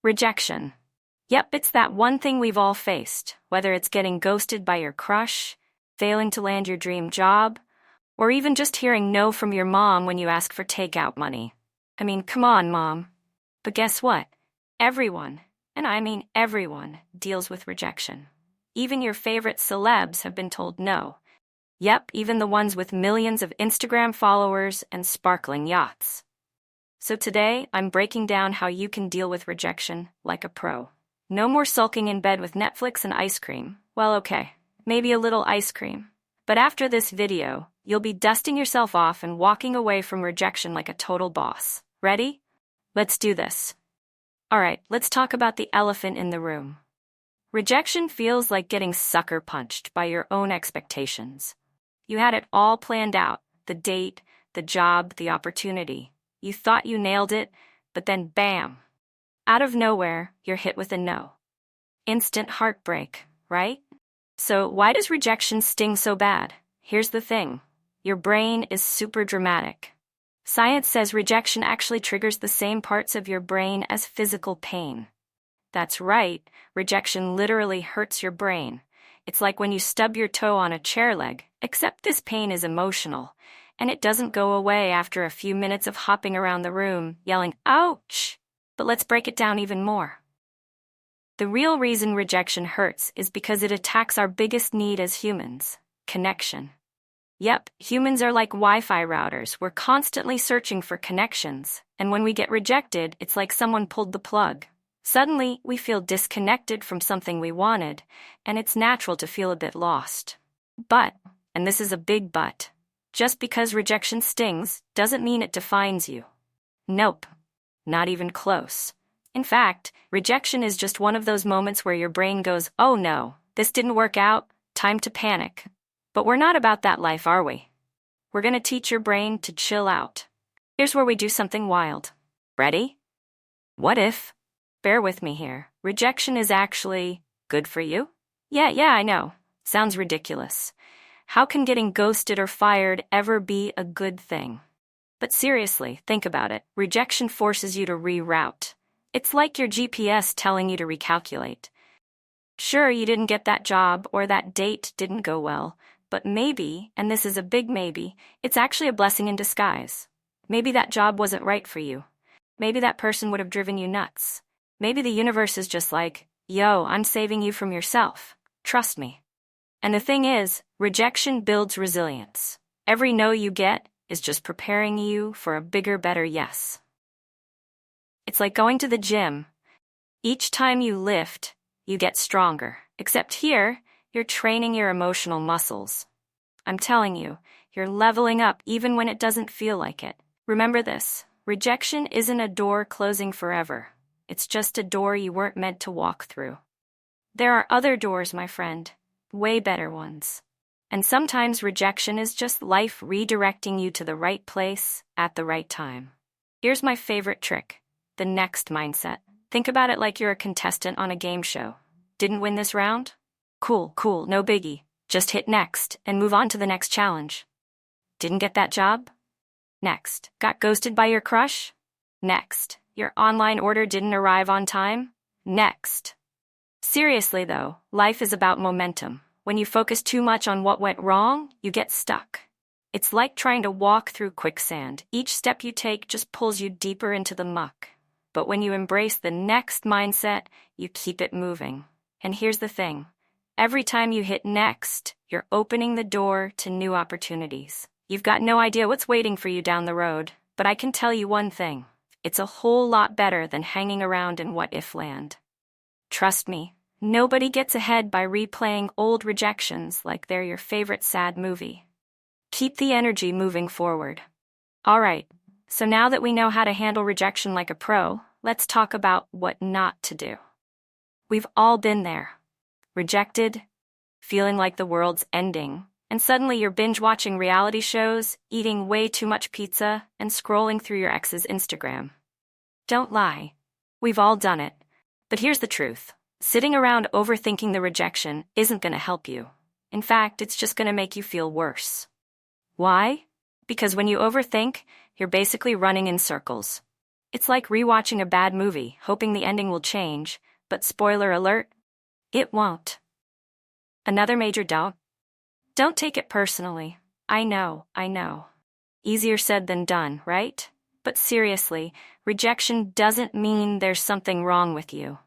Rejection. Yep, it's that one thing we've all faced, whether it's getting ghosted by your crush, failing to land your dream job, or even just hearing no from your mom when you ask for takeout money. I mean, come on, Mom. But guess what? Everyone, and I mean everyone, deals with rejection. Even your favorite celebs have been told no. Yep, even the ones with millions of Instagram followers and sparkling yachts. So today, I'm breaking down how you can deal with rejection like a pro. No more sulking in bed with Netflix and ice cream. Well, okay, maybe a little ice cream. But after this video, you'll be dusting yourself off and walking away from rejection like a total boss. Ready? Let's do this. Alright, let's talk about the elephant in the room. Rejection feels like getting sucker punched by your own expectations. You had it all planned out, the date, the job, the opportunity. You thought you nailed it, but then bam! Out of nowhere, you're hit with a no. Instant heartbreak, right? So why does rejection sting so bad? Here's the thing. Your brain is super dramatic. Science says rejection actually triggers the same parts of your brain as physical pain. That's right, rejection literally hurts your brain. It's like when you stub your toe on a chair leg, except this pain is emotional, and it doesn't go away after a few minutes of hopping around the room, yelling, "Ouch!" But let's break it down even more. The real reason rejection hurts is because it attacks our biggest need as humans: connection. Yep, humans are like Wi-Fi routers. We're constantly searching for connections, and when we get rejected, it's like someone pulled the plug. Suddenly, we feel disconnected from something we wanted, and it's natural to feel a bit lost. But, and this is a big but, just because rejection stings doesn't mean it defines you. Nope, not even close. In fact, rejection is just one of those moments where your brain goes, "Oh no, this didn't work out, time to panic." But we're not about that life, are we? We're gonna teach your brain to chill out. Here's where we do something wild. Ready? What if? Bear with me here. Rejection is actually good for you? Yeah, I know. Sounds ridiculous. How can getting ghosted or fired ever be a good thing? But seriously, think about it. Rejection forces you to reroute. It's like your GPS telling you to recalculate. Sure, you didn't get that job or that date didn't go well, but maybe, and this is a big maybe, it's actually a blessing in disguise. Maybe that job wasn't right for you. Maybe that person would have driven you nuts. Maybe the universe is just like, "Yo, I'm saving you from yourself. Trust me." And the thing is, rejection builds resilience. Every no you get is just preparing you for a bigger, better yes. It's like going to the gym. Each time you lift, you get stronger. Except here, you're training your emotional muscles. I'm telling you, you're leveling up even when it doesn't feel like it. Remember this, rejection isn't a door closing forever. It's just a door you weren't meant to walk through. There are other doors, my friend, way better ones. And sometimes rejection is just life redirecting you to the right place at the right time. Here's my favorite trick, the next mindset. Think about it like you're a contestant on a game show. Didn't win this round? Cool, no biggie. Just hit next and move on to the next challenge. Didn't get that job? Next. Got ghosted by your crush? Next. Your online order didn't arrive on time? Next. Seriously though, life is about momentum. When you focus too much on what went wrong, you get stuck. It's like trying to walk through quicksand. Each step you take just pulls you deeper into the muck. But when you embrace the next mindset, you keep it moving. And here's the thing. Every time you hit next, you're opening the door to new opportunities. You've got no idea what's waiting for you down the road, but I can tell you one thing. It's a whole lot better than hanging around in what-if land. Trust me, nobody gets ahead by replaying old rejections like they're your favorite sad movie. Keep the energy moving forward. All right, so now that we know how to handle rejection like a pro, let's talk about what not to do. We've all been there. Rejected, feeling like the world's ending, and suddenly you're binge-watching reality shows, eating way too much pizza, and scrolling through your ex's Instagram. Don't lie. We've all done it. But here's the truth. Sitting around overthinking the rejection isn't going to help you. In fact, it's just going to make you feel worse. Why? Because when you overthink, you're basically running in circles. It's like rewatching a bad movie, hoping the ending will change, but spoiler alert, it won't. Another major don't take it personally. I know. Easier said than done, right? But seriously, rejection doesn't mean there's something wrong with you.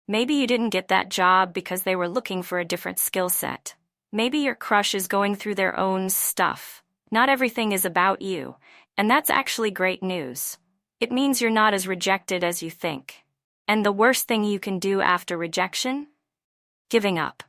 Maybe you didn't get that job because they were looking for a different skill set. Maybe your crush is going through their own stuff. Not everything is about you, and that's actually great news. It means you're not as rejected as you think. And the worst thing you can do after rejection? Giving up.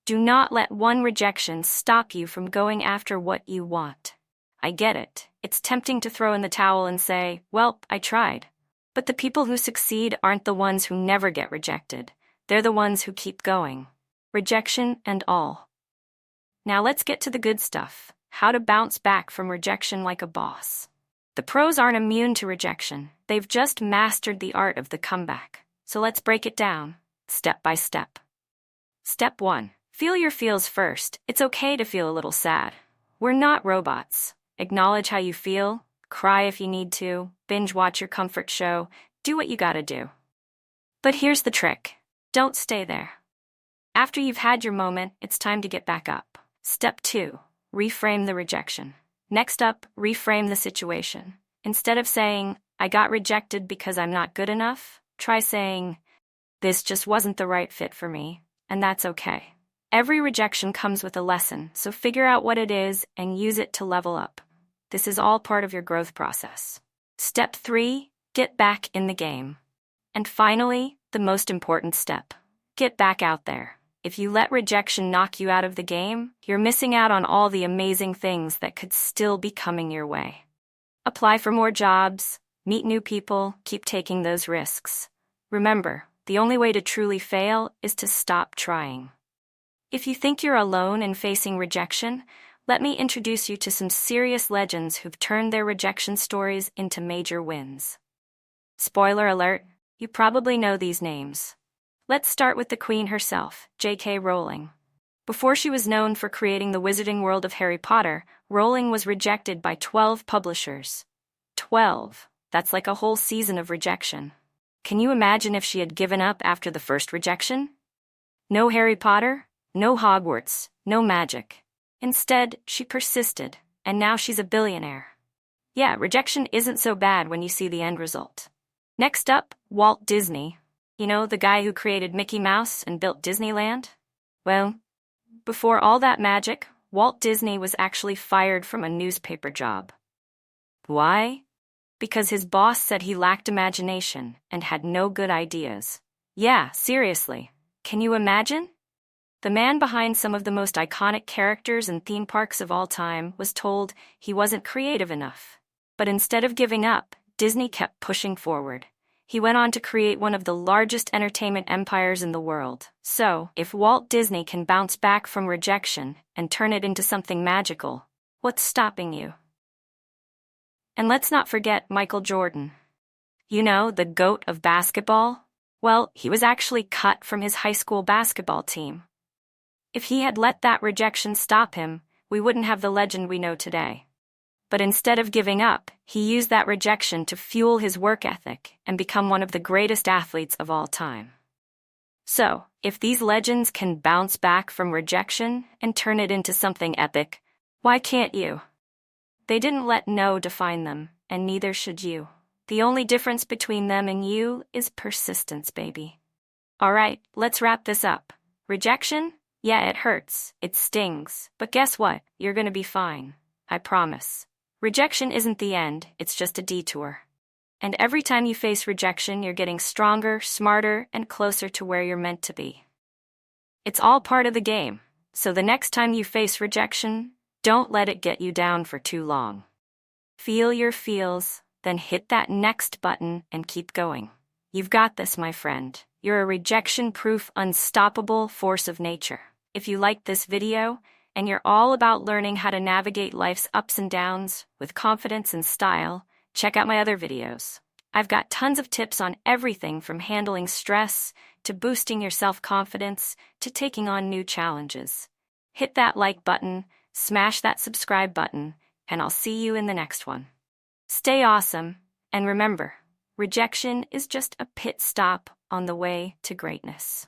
Do not let one rejection stop you from going after what you want. I get it. It's tempting to throw in the towel and say, well, I tried. But the people who succeed aren't the ones who never get rejected. They're the ones who keep going. Rejection and all. Now let's get to the good stuff. How to bounce back from rejection like a boss. The pros aren't immune to rejection. They've just mastered the art of the comeback. So let's break it down, step by step. Step 1. Feel your feels first. It's okay to feel a little sad. We're not robots. Acknowledge how you feel. Cry if you need to. Binge watch your comfort show. Do what you gotta do. But here's the trick. Don't stay there. After you've had your moment, it's time to get back up. Step 2. Reframe the rejection. Next up, reframe the situation. Instead of saying, I got rejected because I'm not good enough, try saying, this just wasn't the right fit for me, and that's okay. Every rejection comes with a lesson, so figure out what it is and use it to level up. This is all part of your growth process. Step 3, get back in the game. And finally, the most important step, get back out there. If you let rejection knock you out of the game, you're missing out on all the amazing things that could still be coming your way. Apply for more jobs, meet new people, keep taking those risks. Remember, the only way to truly fail is to stop trying. If you think you're alone in facing rejection, let me introduce you to some serious legends who've turned their rejection stories into major wins. Spoiler alert, you probably know these names. Let's start with the queen herself, J.K. Rowling. Before she was known for creating the wizarding world of Harry Potter, Rowling was rejected by 12 publishers. 12. That's like a whole season of rejection. Can you imagine if she had given up after the first rejection? No Harry Potter? No Hogwarts, no magic. Instead, she persisted, and now she's a billionaire. Yeah, rejection isn't so bad when you see the end result. Next up, Walt Disney. You know, the guy who created Mickey Mouse and built Disneyland? Well, before all that magic, Walt Disney was actually fired from a newspaper job. Why? Because his boss said he lacked imagination and had no good ideas. Yeah, seriously. Can you imagine? The man behind some of the most iconic characters and theme parks of all time was told he wasn't creative enough. But instead of giving up, Disney kept pushing forward. He went on to create one of the largest entertainment empires in the world. So, if Walt Disney can bounce back from rejection and turn it into something magical, what's stopping you? And let's not forget Michael Jordan. You know, the GOAT of basketball? Well, he was actually cut from his high school basketball team. If he had let that rejection stop him, we wouldn't have the legend we know today. But instead of giving up, he used that rejection to fuel his work ethic and become one of the greatest athletes of all time. So, if these legends can bounce back from rejection and turn it into something epic, why can't you? They didn't let no define them, and neither should you. The only difference between them and you is persistence, baby. All right, let's wrap this up. Rejection? Yeah, it hurts. It stings. But guess what? You're gonna be fine. I promise. Rejection isn't the end, it's just a detour. And every time you face rejection, you're getting stronger, smarter, and closer to where you're meant to be. It's all part of the game. So the next time you face rejection, don't let it get you down for too long. Feel your feels, then hit that next button and keep going. You've got this, my friend. You're a rejection-proof, unstoppable force of nature. If you liked this video, and you're all about learning how to navigate life's ups and downs with confidence and style, check out my other videos. I've got tons of tips on everything from handling stress, to boosting your self-confidence, to taking on new challenges. Hit that like button, smash that subscribe button, and I'll see you in the next one. Stay awesome, and remember, rejection is just a pit stop on the way to greatness.